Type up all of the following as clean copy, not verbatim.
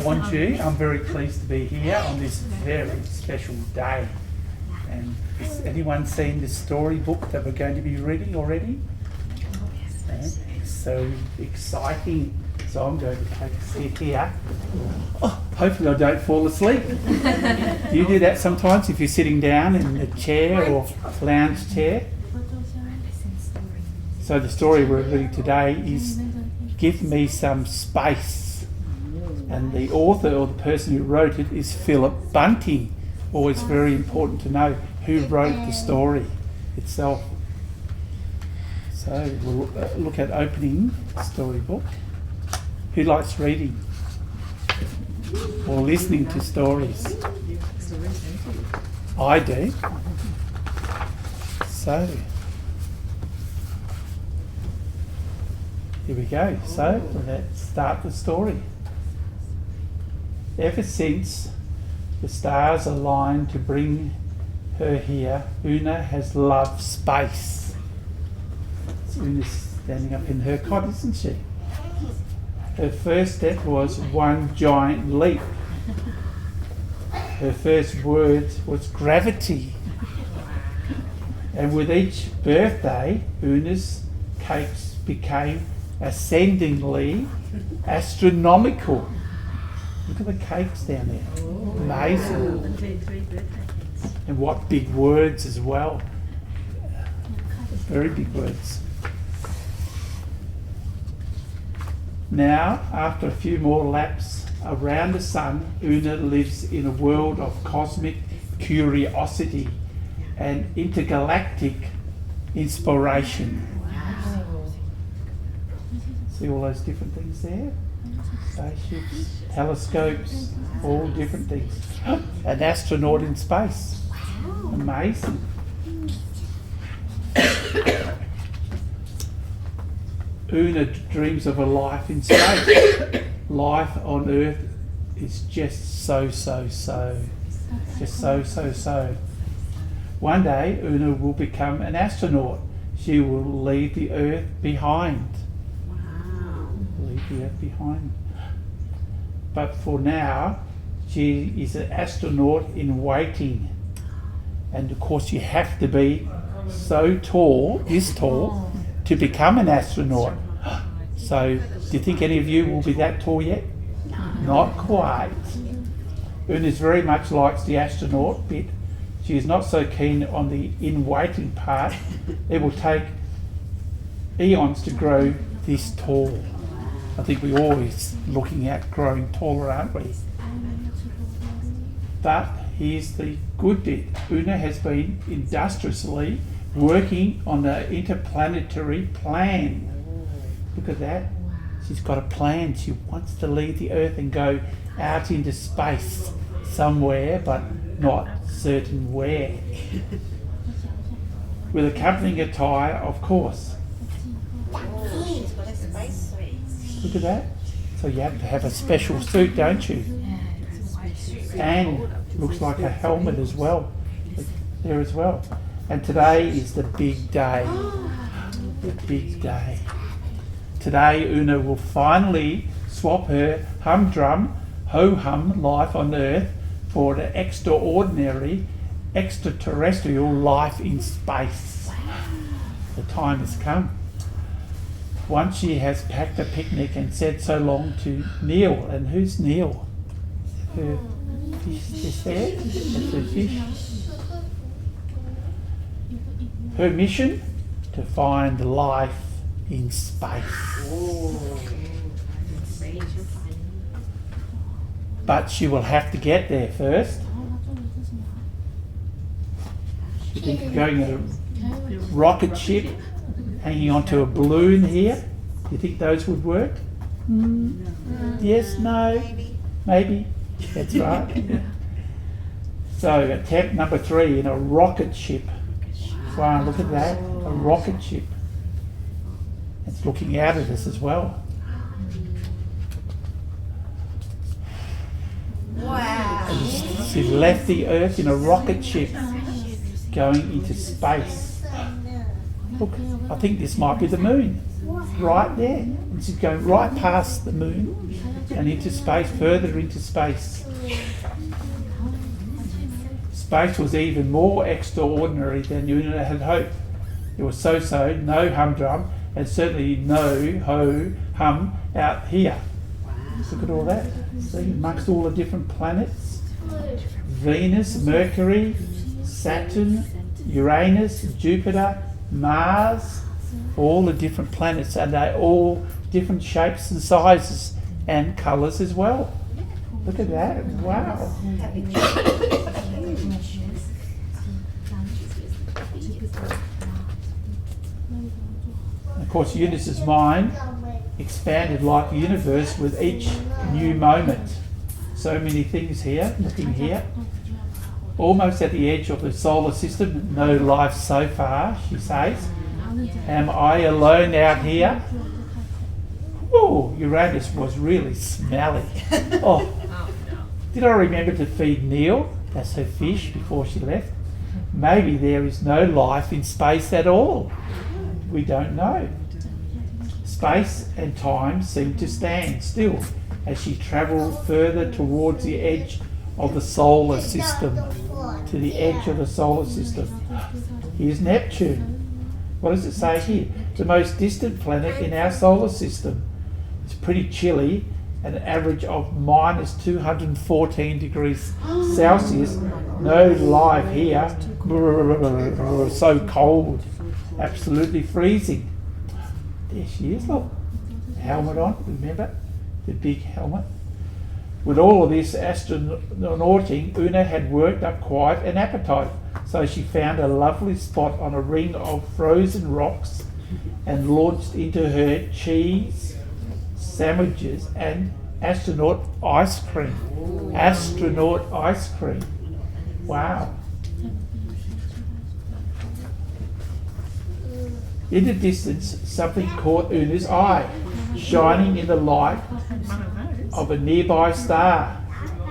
Bonjour. I'm very pleased to be here on this very special day. And has anyone seen the storybook that we're going to be reading already? Yes. So exciting. So I'm going to take a seat here. Oh, hopefully I don't fall asleep. Do you do that sometimes if you're sitting down in a chair or lounge chair? So the story we're reading today is Give Me Some Space. And the author or the person who wrote it is Philip Bunting. Always very important to know who wrote the story itself. So we'll look at opening the storybook. Who likes reading or listening to stories? I do. So here we go. So let's start the story. Ever since the stars aligned to bring her here, Una has loved space. Una's standing up in her cot, isn't she? Her first step was one giant leap. Her first word was gravity. And with each birthday, Una's cakes became ascendingly astronomical. Look at the cakes down there. Amazing. And what big words as well. Very big words. Now, after a few more laps around the sun, Una lives in a world of cosmic curiosity and intergalactic inspiration. Wow. See all those different things there? Spaceships, telescopes, all different things. An astronaut in space. Amazing. Una dreams of a life in space. Life on Earth is just so. Just so. One day, Una will become an astronaut. She will leave the Earth behind. Wow. Leave the Earth behind. But for now, she is an astronaut in waiting. And of course you have to be so tall, this tall, to become an astronaut. So, do you think any of you will be that tall yet? Not quite. Una very much likes the astronaut bit. She is not so keen on the in waiting part. It will take eons to grow this tall. I think we're always looking at growing taller, aren't we? But here's the good bit. Una has been industriously working on an interplanetary plan. Look at that. She's got a plan. She wants to leave the Earth and go out into space somewhere, but not certain where. With accompanying attire, of course. Look at that. So you have to have a special suit, don't you? And looks like a helmet as well. There as well. And today is the big day. The big day. Today Una will finally swap her humdrum, ho-hum life on Earth for the extraordinary, extraterrestrial life in space. The time has come. Once she has packed a picnic and said so long to Neil. And who's Neil? Her fish is there? That's her fish. Her mission? To find life in space. But she will have to get there first. You think going in a rocket ship, hanging onto a balloon here, you think those would work? Yes, no, maybe. That's right. So attempt number 3 in a rocket ship. Wow, look at that, a rocket ship. It's looking out at us as well. Wow. And she left the Earth in a rocket ship going into space. Look, I think this might be the moon. Right there. And she's going right past the moon and into space, further into space. Space was even more extraordinary than Una had hoped. It was so-so, no humdrum, and certainly no ho-hum out here. Look at all that. See, amongst all the different planets. Venus, Mercury, Saturn, Uranus, Jupiter, Mars, all the different planets, and they're all different shapes and sizes and colours as well. Look at that, wow. Of course, Eunice's mind expanded like the universe with each new moment. So many things here, looking here. Almost at the edge of the solar system, no life so far, she says. Am I alone out here? Oh, Uranus was really smelly. Oh, did I remember to feed Neil, that's her fish, before she left? Maybe there is no life in space at all. We don't know. Space and time seem to stand still as she travelled further towards the edge of the solar system. To the edge of the solar system. Here's Neptune. What does it say here? The most distant planet in our solar system. It's pretty chilly, an average of minus 214 degrees Celsius. No life here. So cold. Absolutely freezing. There she is, look. Helmet on, remember? The big helmet. With all of this astronauting, Una had worked up quite an appetite, so she found a lovely spot on a ring of frozen rocks and launched into her cheese, sandwiches and astronaut ice cream. Astronaut ice cream. Wow. In the distance, something caught Una's eye, shining in the light of a nearby star.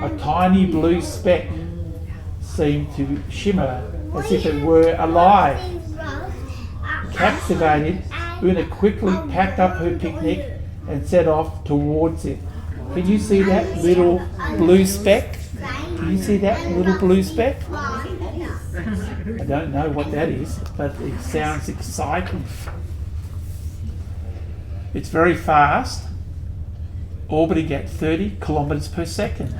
A tiny blue speck seemed to shimmer as if it were alive. Captivated, Una quickly packed up her picnic and set off towards it. Can you see that little blue speck? Can you see that little blue speck? I don't know what that is, but it sounds exciting. It's very fast, orbiting at 30 kilometres per second.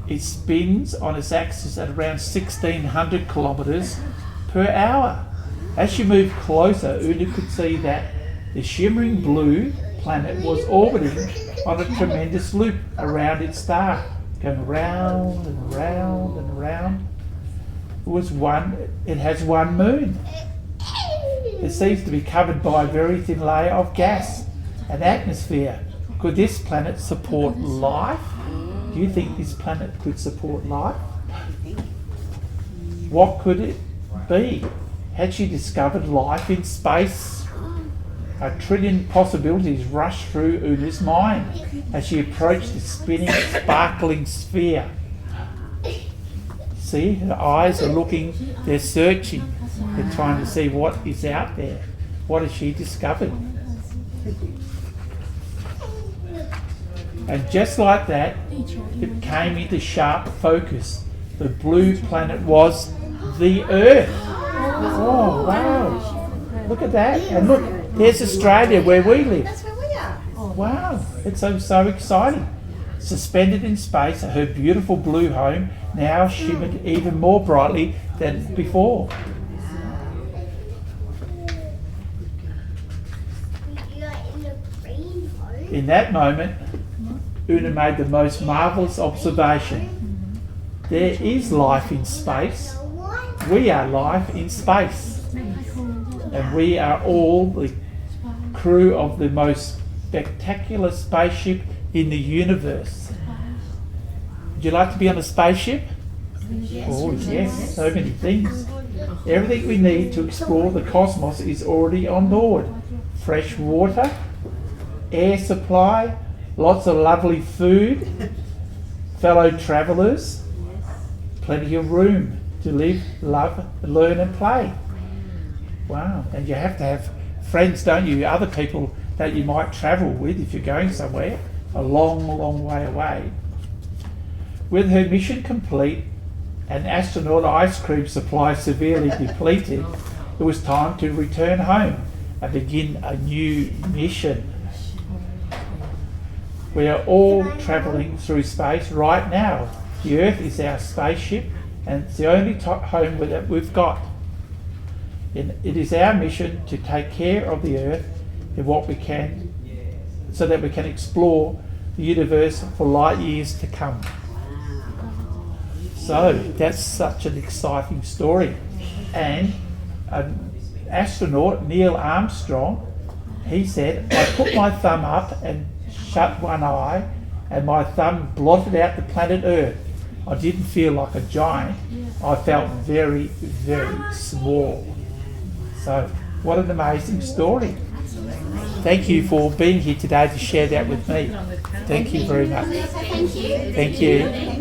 It spins on its axis at around 1600 kilometres per hour. As she moved closer, Una could see that the shimmering blue planet was orbiting on a tremendous loop around its star, going round and round and round. It has one moon. It seems to be covered by a very thin layer of gas and atmosphere. Could this planet support life? Do you think this planet could support life? What could it be? Had she discovered life in space? A trillion possibilities rushed through Una's mind as she approached the spinning, sparkling sphere. See, her eyes are looking, they're searching, they're trying to see what is out there. What has she discovered? And just like that, it came into sharp focus. The blue planet was the Earth. Oh, wow. Look at that. And look, there's Australia where we live. That's where we are. Wow, it's so exciting. Suspended in space, her beautiful blue home now shimmered even more brightly than before. In that moment, Una made the most marvellous observation. There is life in space. We are life in space. And we are all the crew of the most spectacular spaceship in the universe. Would you like to be on a spaceship? Oh yes, so many things. Everything we need to explore the cosmos is already on board. Fresh water, air supply, lots of lovely food, fellow travellers, plenty of room to live, love, learn and play. Wow, and you have to have friends, don't you? Other people that you might travel with if you're going somewhere. a long, long way away. With her mission complete and astronaut ice cream supply severely depleted, it was time to return home and begin a new mission. We are all travelling through space right now. The Earth is our spaceship and it's the only home that we've got. It is our mission to take care of the Earth in what we can, so that we can explore the universe for light years to come. So that's such an exciting story. And an astronaut, Neil Armstrong, he said, I put my thumb up and shut one eye and my thumb blotted out the planet Earth. I didn't feel like a giant. I felt very, very small. So what an amazing story. Thank you for being here today to share that with me. Thank you very much. Thank you. Thank you.